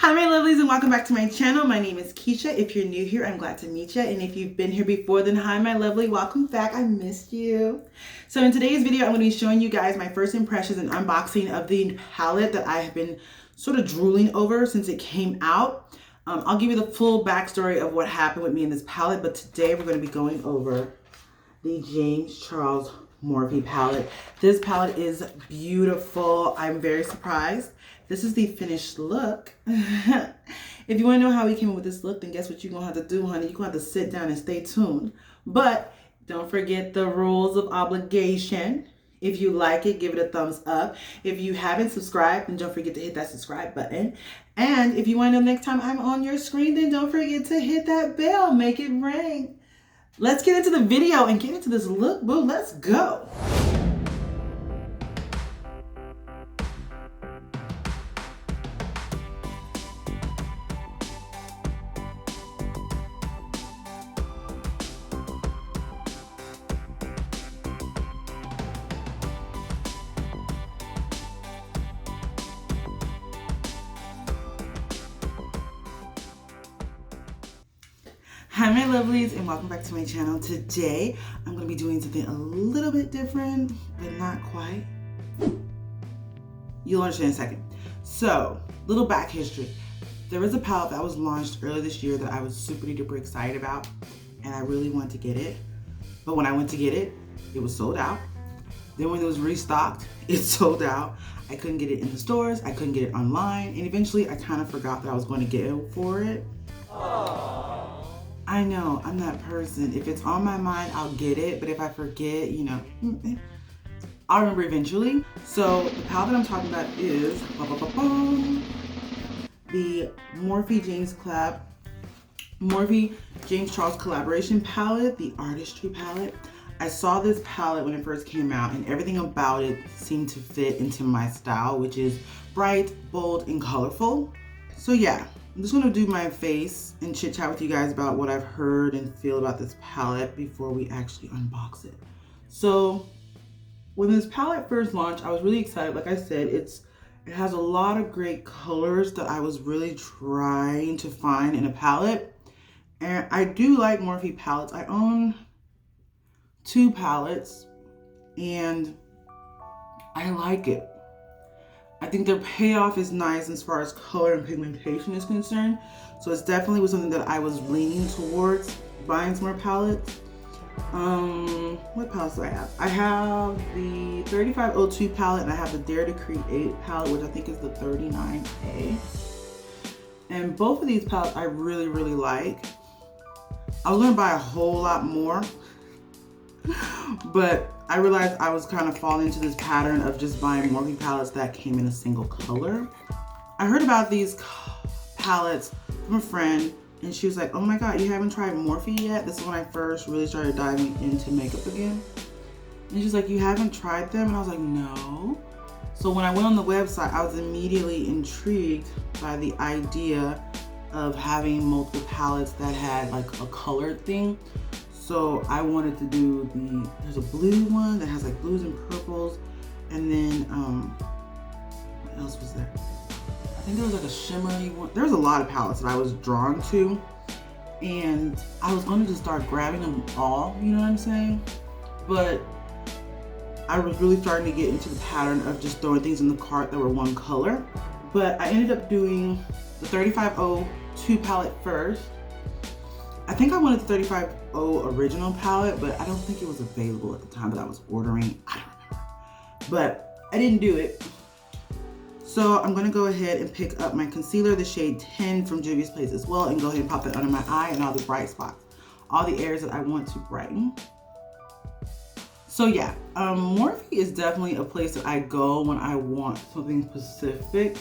Hi my lovelies and welcome back to my channel. My name is Keisha. If you're new here, I'm glad to meet you. And if you've been here before, then hi my lovely, welcome back. I missed you. So in today's video, I'm going to be showing you guys my first impressions and unboxing of the palette that I have been sort of drooling over since it came out. I'll give you the full backstory of what happened with me in this palette, but today we're going to be going over the James Charles Morphe palette. This palette is beautiful. I'm very surprised. This is the finished look. If you want to know how we came up with this look, then guess what you're going to have to do, honey? You're going to have to sit down and stay tuned. But don't forget the rules of obligation. If you like it, give it a thumbs up. If you haven't subscribed, then don't forget to hit that subscribe button. And if you want to know next time I'm on your screen, then don't forget to hit that bell. Make it ring. Let's get into the video and get into this look, boo. Let's go. Hi my lovelies and welcome back to my channel. Today I'm going to be doing something a little bit different, but not quite. You'll understand in a second. So, little back history. There was a palette that was launched earlier this year that I was super duper excited about and I really wanted to get it. But when I went to get it, it was sold out. Then when it was restocked, it sold out. I couldn't get it in the stores, I couldn't get it online, and eventually I kind of forgot that I was going to get it for it. I know, I'm that person. If it's on my mind, I'll get it. But if I forget, you know, I'll remember eventually. So the palette that I'm talking about is the Morphe James Charles collaboration palette, the Artistry palette. I saw this palette when it first came out and everything about it seemed to fit into my style, which is bright, bold, and colorful. So yeah. I'm just going to do my face and chit chat with you guys about what I've heard and feel about this palette before we actually unbox it. So when this palette first launched, I was really excited. Like I said, it has a lot of great colors that I was really trying to find in a palette. And I do like Morphe palettes. I own 2 palettes and I like it. I think their payoff is nice as far as color and pigmentation is concerned. So it's definitely was something that I was leaning towards buying some more palettes. What palettes do I have? I have the 3502 palette and I have the Dare to Create palette, which I think is the 39A. And both of these palettes I really, really like. I was gonna buy a whole lot more, but I realized I was kind of falling into this pattern of just buying Morphe palettes that came in a single color. I heard about these palettes from a friend and she was like, oh my God, you haven't tried Morphe yet? This is when I first really started diving into makeup again. And she's like, you haven't tried them? And I was like, no. So when I went on the website, I was immediately intrigued by the idea of having multiple palettes that had like a colored thing. So I wanted to do there's a blue one that has like blues and purples. And then, what else was there? I think there was like a shimmery one. There was a lot of palettes that I was drawn to. And I was going to just start grabbing them all, you know what I'm saying? But I was really starting to get into the pattern of just throwing things in the cart that were one color. But I ended up doing the 3502 palette first. I think I wanted the 35 original palette, but I don't think it was available at the time that I was ordering. I don't remember. But I didn't do it. So I'm going to go ahead and pick up my concealer, the shade 10 from Juvia's Place as well, and go ahead and pop that under my eye and all the bright spots. All the areas that I want to brighten. So yeah, Morphe is definitely a place that I go when I want something specific.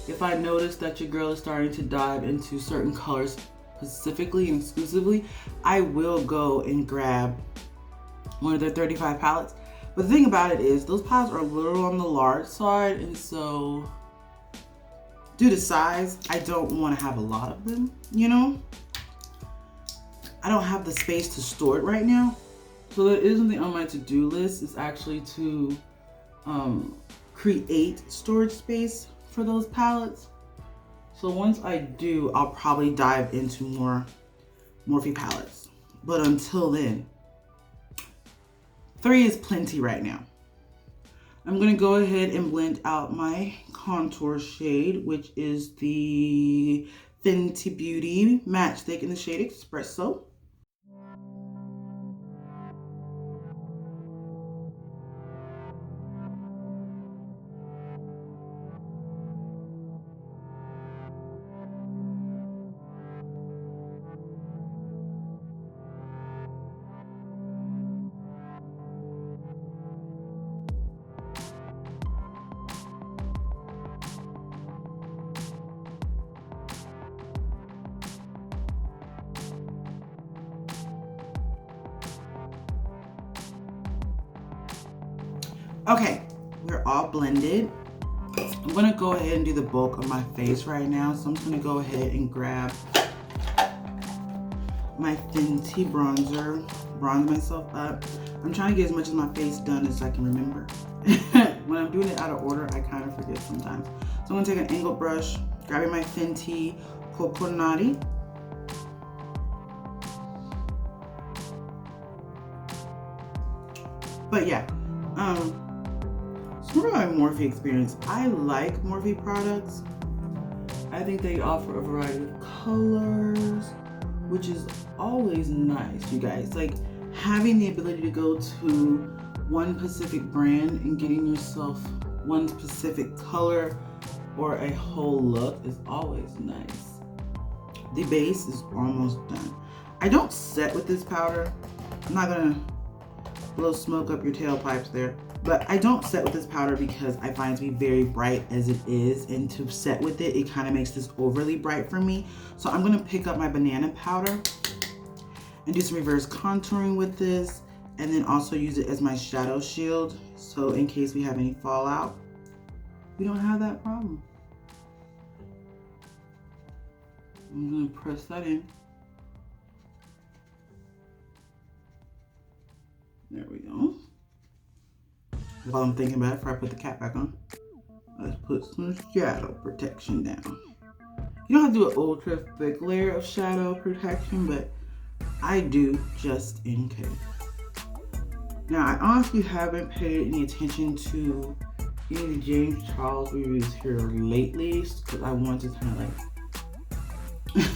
If I notice that your girl is starting to dive into certain colors specifically and exclusively, I will go and grab one of their 35 palettes. But the thing about it is those palettes are a little on the large side, and so due to size, I don't want to have a lot of them, you know? I don't have the space to store it right now. So there is something on my to-do list is actually to create storage space for those palettes. So once I do, I'll probably dive into more Morphe palettes. But until then, 3 is plenty right now. I'm gonna go ahead and blend out my contour shade, which is the Fenty Beauty Matchstick in the shade Espresso. Okay, we're all blended. I'm gonna go ahead and do the bulk of my face right now. So I'm just gonna go ahead and grab my Fenty bronzer, bronze myself up. I'm trying to get as much of my face done as I can remember. When I'm doing it out of order, I kind of forget sometimes. So I'm gonna take an angled brush, grabbing my Fenty Coconati. But yeah, so more about my Morphe experience. I like Morphe products. I think they offer a variety of colors, which is always nice, you guys. Like, having the ability to go to one specific brand and getting yourself one specific color or a whole look is always nice. The base is almost done. I don't set with this powder. I'm not gonna blow smoke up your tailpipes there. But I don't set with this powder because I find it to be very bright as it is, and to set with it, it kind of makes this overly bright for me. So I'm gonna pick up my banana powder and do some reverse contouring with this, and then also use it as my shadow shield. So in case we have any fallout, we don't have that problem. I'm gonna press that in. There we go. While I'm thinking about it, before I put the cap back on, let's put some shadow protection down. You don't have to do an ultra thick layer of shadow protection, but I do just in case. Now, I honestly haven't paid any attention to any of the James Charles reviews here lately, because I want to kind of like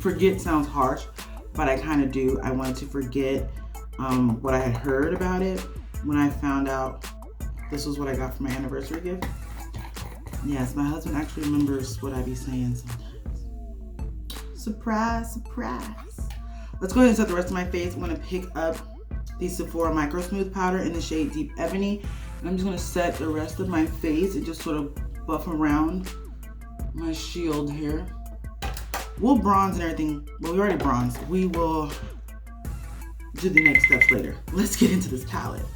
forget sounds harsh, but I kind of do. I wanted to forget what I had heard about it when I found out this was what I got for my anniversary gift. Yes, my husband actually remembers what I be saying sometimes. Surprise, surprise. Let's go ahead and set the rest of my face. I'm gonna pick up the Sephora Micro Smooth Powder in the shade Deep Ebony. And I'm just gonna set the rest of my face and just sort of buff around my shield here. We'll bronze and everything. Well, we already bronzed. We will do the next steps later. Let's get into this palette.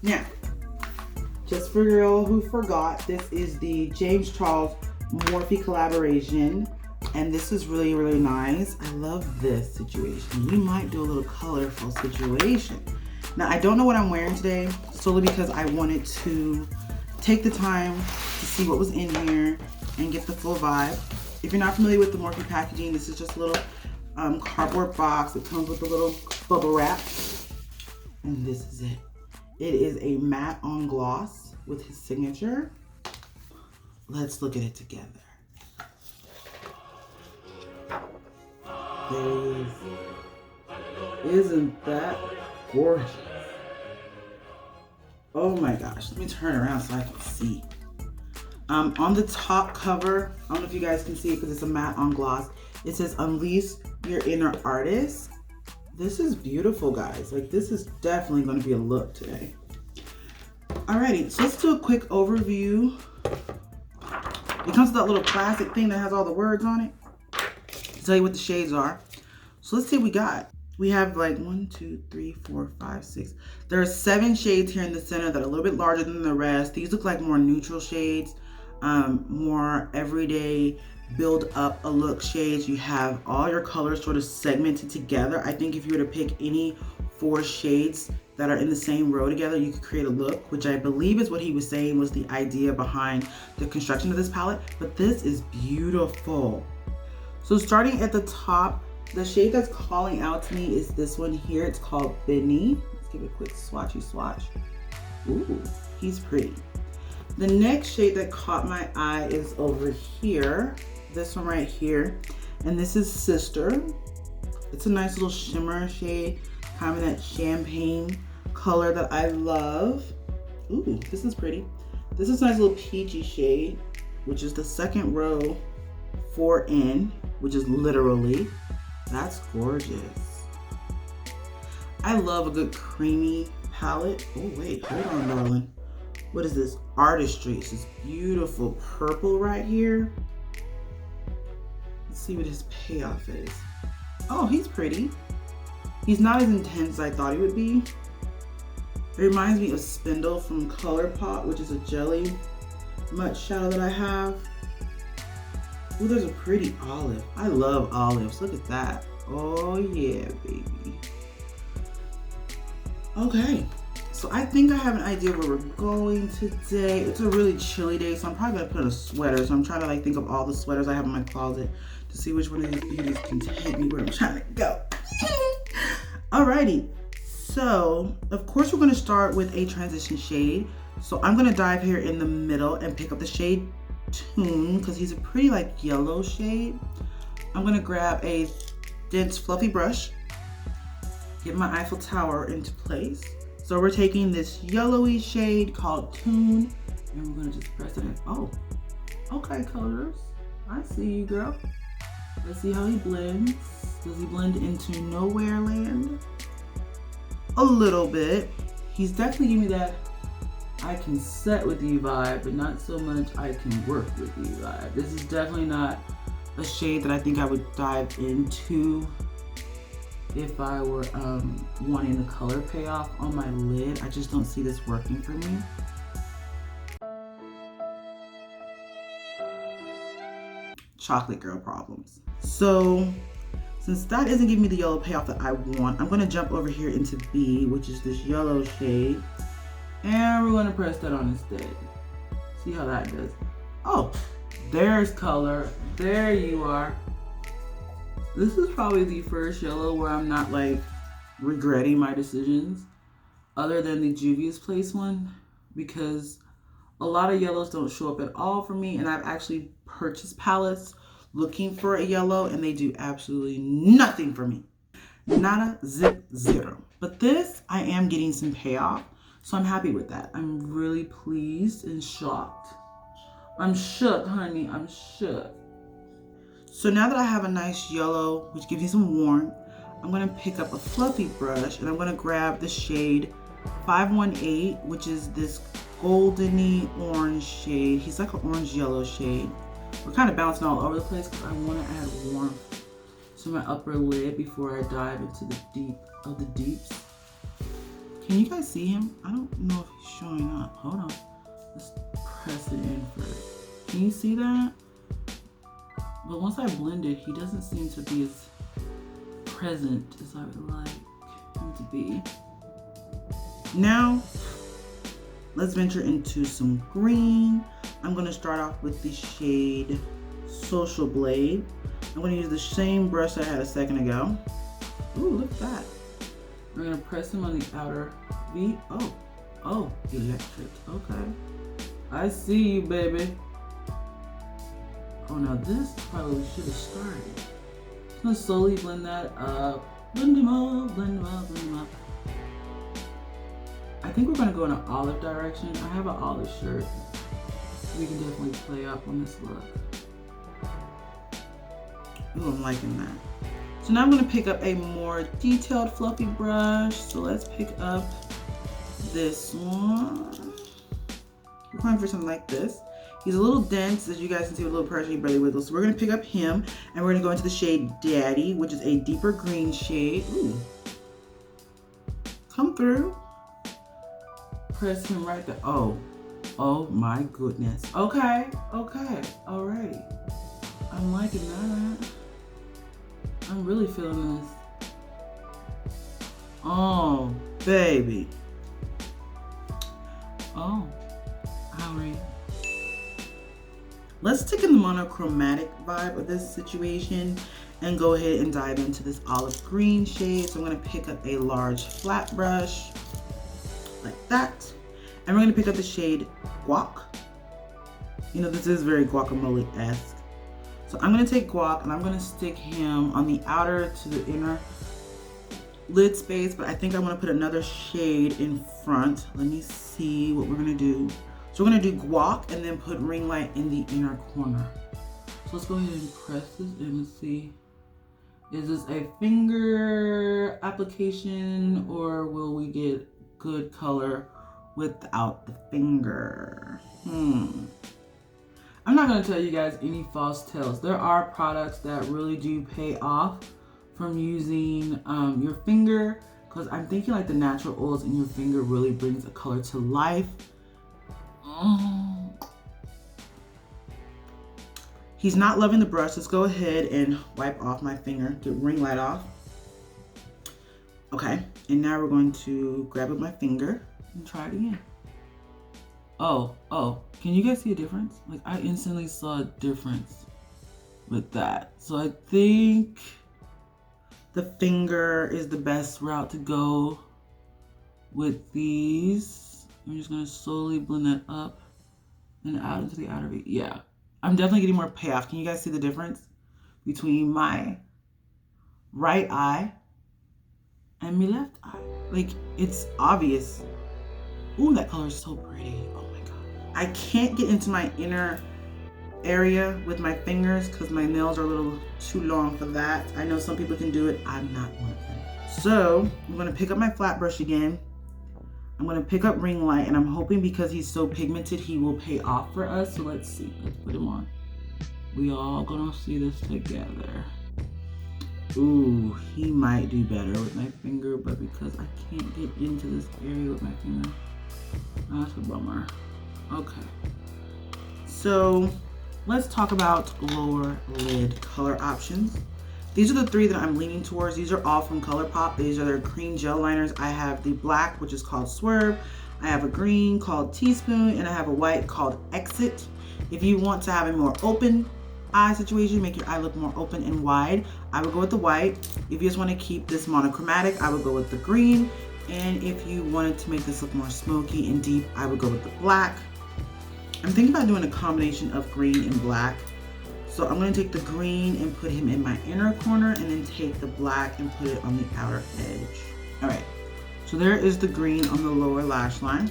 Now, just for y'all who forgot, this is the James Charles Morphe collaboration, and this is really, really nice. I love this situation. We might do a little colorful situation. Now, I don't know what I'm wearing today, solely because I wanted to take the time to see what was in here and get the full vibe. If you're not familiar with the Morphe packaging, this is just a little cardboard box. It comes with a little bubble wrap, and this is it. It is a matte on gloss with his signature. Let's look at it together. There it is. Isn't that gorgeous? Oh my gosh, let me turn around so I can see. On the top cover, I don't know if you guys can see it because it's a matte on gloss. It says, "Unleash your inner artist." This is beautiful, guys. Like, this is definitely going to be a look today. Alrighty, so let's do a quick overview. It comes with that little plastic thing that has all the words on it to tell you what the shades are. So let's see what we got. We have like 1, 2, 3, 4, 5, 6. There are 7 shades here in the center that are a little bit larger than the rest. These look like more neutral shades, more everyday build up a look shades. You have all your colors sort of segmented together. I think if you were to pick any 4 shades that are in the same row together, you could create a look, which I believe is what he was saying was the idea behind the construction of this palette. But this is beautiful. So starting at the top, the shade that's calling out to me is this one here. It's called Benny. Let's give it a quick swatchy swatch. Ooh, he's pretty. The next shade that caught my eye is over here. This one right here. And this is Sister. It's a nice little shimmer shade, kind of that champagne color that I love. Ooh, this is pretty. This is a nice little peachy shade, which is the second row 4N, which is literally, that's gorgeous. I love a good creamy palette. Oh wait, hold on, darling. What is this? Artistry. It's this beautiful purple right here. Let's see what his payoff is. Oh, he's pretty. He's not as intense as I thought he would be. It reminds me of Spindle from ColourPop, which is a jelly matte shadow that I have. Ooh, there's a pretty olive. I love olives. Look at that. Oh yeah, baby. Okay, so I think I have an idea where we're going today. It's a really chilly day, so I'm probably gonna put on a sweater. So I'm trying to like think of all the sweaters I have in my closet to see which one of these beauties can take me where I'm trying to go. Alrighty, so of course we're gonna start with a transition shade. So I'm gonna dive here in the middle and pick up the shade Tune, because he's a pretty like yellow shade. I'm gonna grab a dense fluffy brush, get my Eiffel Tower into place. So we're taking this yellowy shade called Tune, and we're gonna just press it in. Oh, okay, colors. I see you, girl. Let's see how he blends. Does he blend into Nowhere Land? A little bit. He's definitely giving me that I can set with you vibe, but not so much I can work with you vibe. This is definitely not a shade that I think I would dive into if I were wanting the color payoff on my lid. I just don't see this working for me. Chocolate girl problems. So since that isn't giving me the yellow payoff that I want, I'm gonna jump over here into B, which is this yellow shade. And we're gonna press that on instead. See how that does. Oh, there's color. There you are. This is probably the first yellow where I'm not like regretting my decisions, other than the Juvia's Place one, because a lot of yellows don't show up at all for me, and I've actually purchased palettes looking for a yellow and they do absolutely nothing for me. Nada, zip, zero. But this, I am getting some payoff. So I'm happy with that. I'm really pleased and shocked. I'm shook, honey, I'm shook. So now that I have a nice yellow, which gives you some warmth, I'm gonna pick up a fluffy brush and I'm gonna grab the shade 518, which is this goldeny orange shade. He's like an orange yellow shade. We're kind of bouncing all over the place because I wanna add warmth to my upper lid before I dive into the deep of the deeps. Can you guys see him? I don't know if he's showing up. Hold on. Let's press it in first. Can you see that? But once I blend it, he doesn't seem to be as present as I would like him to be. Now, let's venture into some green. I'm gonna start off with the shade Social Blade. I'm gonna use the same brush I had a second ago. Ooh, look at that. We're gonna press him on the outer V. Oh, electric, okay. I see you, baby. Oh, now this probably should have started. I'm gonna slowly blend that up. Blend him up, blend him up, blend him up. I think we're gonna go in an olive direction. I have an olive shirt. We can definitely play up on this look. Ooh, I'm liking that. So now I'm gonna pick up a more detailed fluffy brush. So let's pick up this one. We're going for something like this. He's a little dense, as you guys can see, with a little pressure, he barely wiggles. So we're gonna pick up him and we're gonna go into the shade Daddy, which is a deeper green shade. Ooh. Come through. Press him right there. Oh my goodness. Okay, alrighty. I'm liking that. I'm really feeling this. Oh, Baby. Oh, how are you? Let's take in the monochromatic vibe of this situation and go ahead and dive into this olive green shade. So I'm gonna pick up a large flat brush like that. And we're gonna pick up the shade Guac. You know, this is very guacamole-esque. So I'm gonna take Guac and I'm gonna stick him on the outer to the inner lid space, but I think I wanna put another shade in front. Let me see what we're gonna do. So we're gonna do Guac and then put ring light in the inner corner. So let's go ahead and press this in and see. Is this a finger application or will we get good color without the finger? I'm not gonna tell you guys any false tales. There are products that really do pay off from using your finger, because I'm thinking like the natural oils in your finger really brings a color to life. He's not loving the brush. Let's go ahead and wipe off my finger, get ring light off. Okay, and now we're going to grab with my finger and try it again. Oh, can you guys see a difference? Like I instantly saw a difference with that. So I think the finger is the best route to go with these. I'm just gonna slowly blend that up and out into the outer V. Yeah, I'm definitely getting more payoff. Can you guys see the difference between my right eye and my left eye? Like, it's obvious. Ooh, that color is so pretty. Oh my God. I can't get into my inner area with my fingers because my nails are a little too long for that. I know some people can do it. I'm not one of them. So I'm gonna pick up my flat brush again. I'm gonna pick up ring light, and I'm hoping because he's so pigmented, he will pay off for us. So let's see, let's put him on. We all gonna see this together. Ooh, he might do better with my finger, but because I can't get into this area with my finger, that's a bummer. Okay, so let's talk about lower lid color options. These are the three that I'm leaning towards. These are all from ColourPop. These are their cream gel liners. I have the black, which is called Swerve. I have a green called Teaspoon, and I have a white called Exit. If you want to have a more open eye situation, make your eye look more open and wide, I would go with the white. If you just want to keep this monochromatic, I would go with the green. And if you wanted to make this look more smoky and deep, I would go with the black. I'm thinking about doing a combination of green and black. So I'm gonna take the green and put him in my inner corner, and then take the black and put it on the outer edge. All right, so there is the green on the lower lash line.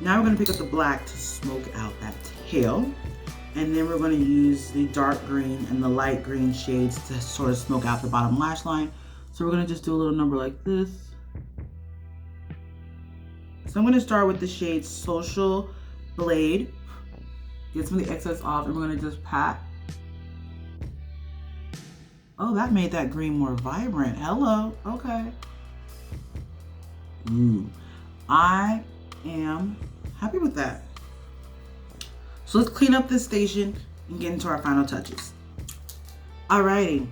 Now we're gonna pick up the black to smoke out that tail. And then we're gonna use the dark green and the light green shades to sort of smoke out the bottom lash line. So we're gonna just do a little number like this. So I'm gonna start with the shade Social Blade. Get some of the excess off, and we're gonna just pat. Oh, that made that green more vibrant. Hello, okay. Ooh, I am happy with that. So let's clean up this station and get into our final touches. Alrighty,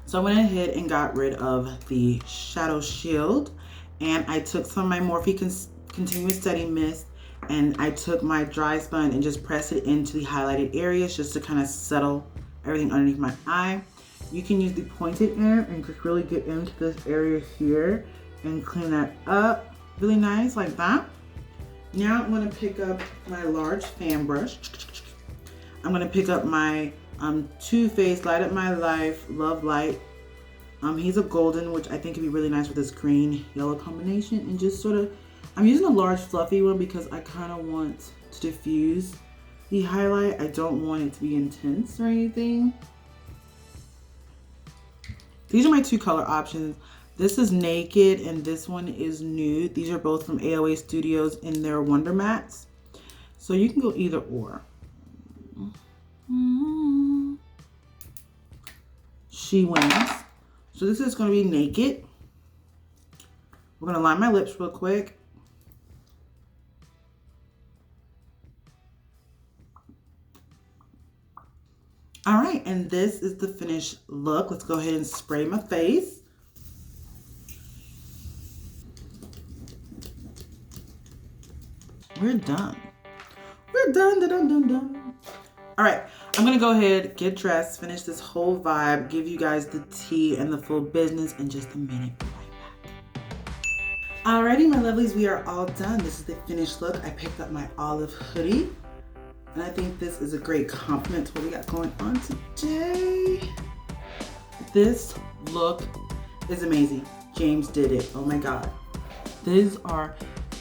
so I went ahead and got rid of the shadow shield, and I took some of my Morphe Continuous Setting Mist, and I took my dry sponge and just pressed it into the highlighted areas just to kind of settle everything underneath my eye. You can use the pointed end and just really get into this area here and clean that up really nice like that. Now I'm gonna pick up my large fan brush. I'm gonna pick up my Too Faced Light Up My Life Love Light. He's a golden, which I think would be really nice with this green yellow combination, and just sort of, I'm using a large fluffy one because I kind of want to diffuse the highlight. I don't want it to be intense or anything. These are my two color options. This is Naked and this one is Nude. These are both from AOA Studios in their Wonder Mattes. So you can go either or. She wins. So this is going to be Naked. We're going to line my lips real quick. All right, and this is the finished look. Let's go ahead and spray my face. we're done. We're done, done, done, done. All right, I'm gonna go ahead, get dressed, finish this whole vibe, give you guys the tea and the full business in just a minute. Be right back. Alrighty, my lovelies, we are all done. This is the finished look. I picked up my olive hoodie, and I think this is a great compliment to what we got going on today. This look is amazing. James did it. Oh my God. These are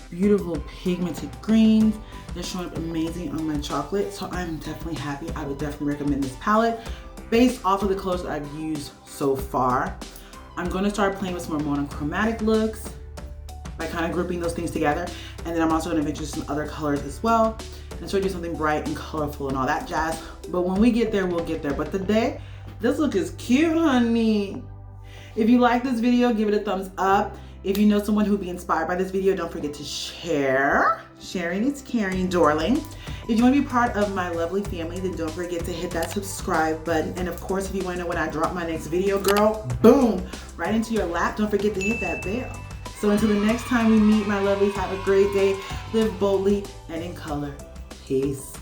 beautiful pigmented greens. They're showing up amazing on my chocolate, so I'm definitely happy. I would definitely recommend this palette based off of the colors that I've used so far. I'm going to start playing with some more monochromatic looks by kind of grouping those things together, and then I'm also going to venture some other colors as well and show you something bright and colorful and all that jazz. But when we get there, we'll get there. But today, this look is cute, honey. If you like this video, give it a thumbs up. If you know someone who would be inspired by this video, don't forget to share. Sharing is caring, darling. If you want to be part of my lovely family, then don't forget to hit that subscribe button. And of course, if you want to know when I drop my next video, girl, boom, right into your lap. Don't forget to hit that bell. So until the next time we meet, my lovelies, have a great day. Live boldly and in color. Peace.